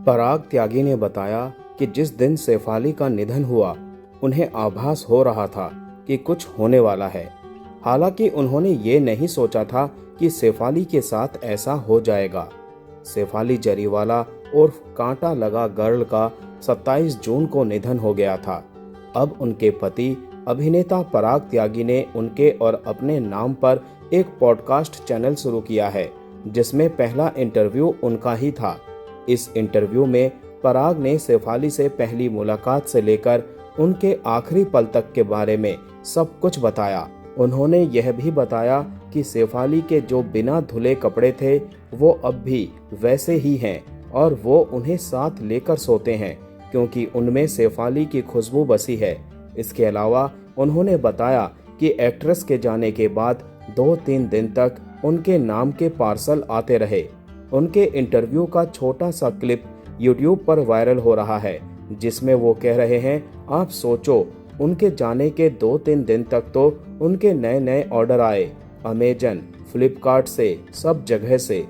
पराग त्यागी ने बताया कि जिस दिन शेफाली का निधन हुआ, उन्हें आभास हो रहा था कि कुछ होने वाला है। हालांकि उन्होंने ये नहीं सोचा था कि शेफाली के साथ ऐसा हो जाएगा। शेफाली जरीवाला उर्फ कांटा लगा गर्ल का 27 जून को निधन हो गया था। अब उनके पति अभिनेता पराग त्यागी ने उनके और अपने नाम पर एक पॉडकास्ट चैनल शुरू किया है, जिसमें पहला इंटरव्यू उनका ही था। इस इंटरव्यू में पराग ने शेफाली से पहली मुलाकात से लेकर उनके आखिरी पल तक के बारे में सब कुछ बताया। उन्होंने यह भी बताया कि शेफाली के जो बिना धुले कपड़े थे वो अब भी वैसे ही हैं और वो उन्हें साथ लेकर सोते हैं क्योंकि उनमें शेफाली की खुशबू बसी है। इसके अलावा उन्होंने बताया कि एक्ट्रेस के जाने के बाद 2-3 दिन तक उनके नाम के पार्सल आते रहे। उनके इंटरव्यू का छोटा सा क्लिप यूट्यूब पर वायरल हो रहा है, जिसमें वो कह रहे हैं, आप सोचो उनके जाने के 2-3 दिन तक तो उनके नए नए ऑर्डर आए, अमेजन, फ्लिपकार्ट से, सब जगह से।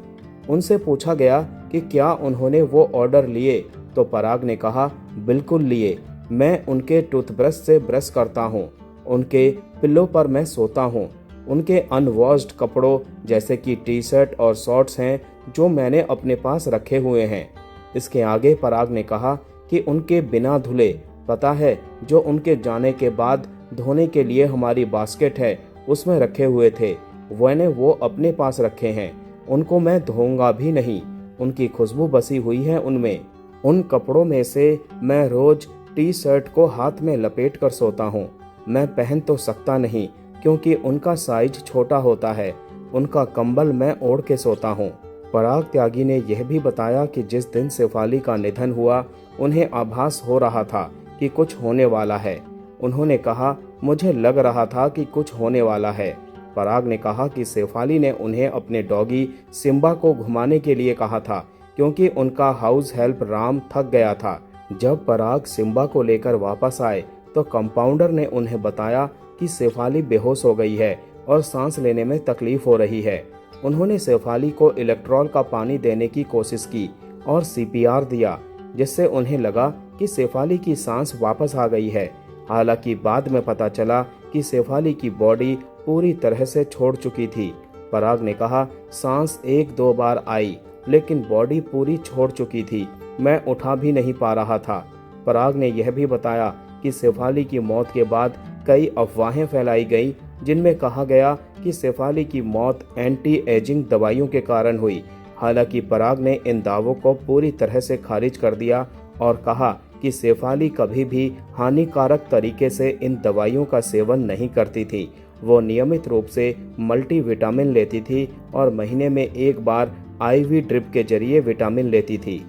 उनसे पूछा गया कि क्या उन्होंने वो ऑर्डर लिए, तो पराग ने कहा, बिल्कुल लिए। मैं उनके टूथब्रश से ब्रश करता हूँ, उनके पिल्लो पर मैं सोता हूँ। उनके अनवॉश्ड कपड़ों जैसे कि टी शर्ट और शॉर्ट्स हैं जो मैंने अपने पास रखे हुए हैं। इसके आगे पराग ने कहा कि उनके बिना धुले, पता है, जो उनके जाने के बाद धोने के लिए हमारी बास्केट है उसमें रखे हुए थे, मैंने वो अपने पास रखे हैं। उनको मैं धोऊंगा भी नहीं, उनकी खुशबू बसी हुई है उनमें। उन कपड़ों में से मैं रोज टी शर्ट को हाथ में लपेट कर सोता हूँ। मैं पहन तो सकता नहीं क्योंकि उनका साइज छोटा होता है। उनका कंबल मैं ओढ़ के सोता हूँ। पराग त्यागी ने यह भी बताया कि जिस दिन शेफाली का निधन हुआ, उन्हें आभास हो रहा था कि कुछ होने वाला है। उन्होंने कहा, मुझे लग रहा था कि कुछ होने वाला है। पराग ने कहा कि शेफाली ने उन्हें अपने डॉगी सिम्बा को घुमाने के लिए कहा था क्योंकि उनका हाउस हेल्प राम थक गया था। जब पराग सिम्बा को लेकर वापस आए तो कंपाउंडर ने उन्हें बताया कि शेफाली बेहोश हो गई है और सांस लेने में तकलीफ हो रही है। उन्होंने शेफाली को इलेक्ट्रॉल का पानी देने की कोशिश की और सीपीआर दिया, जिससे उन्हें लगा कि शेफाली की सांस वापस आ गई है। हालांकि बाद में पता चला कि शेफाली की बॉडी पूरी तरह से छोड़ चुकी थी। पराग ने कहा, सांस 1-2 बार आई लेकिन बॉडी पूरी छोड़ चुकी थी, मैं उठा भी नहीं पा रहा था। पराग ने यह भी बताया कि शेफाली की मौत के बाद कई अफवाहें फैलाई गई, जिनमें कहा गया कि शेफाली की मौत एंटी एजिंग दवाइयों के कारण हुई। हालांकि पराग ने इन दावों को पूरी तरह से खारिज कर दिया और कहा कि शेफाली कभी भी हानिकारक तरीके से इन दवाइयों का सेवन नहीं करती थी। वो नियमित रूप से मल्टीविटामिन लेती थी और महीने में 1 बार आईवी ड्रिप के जरिए विटामिन लेती थी।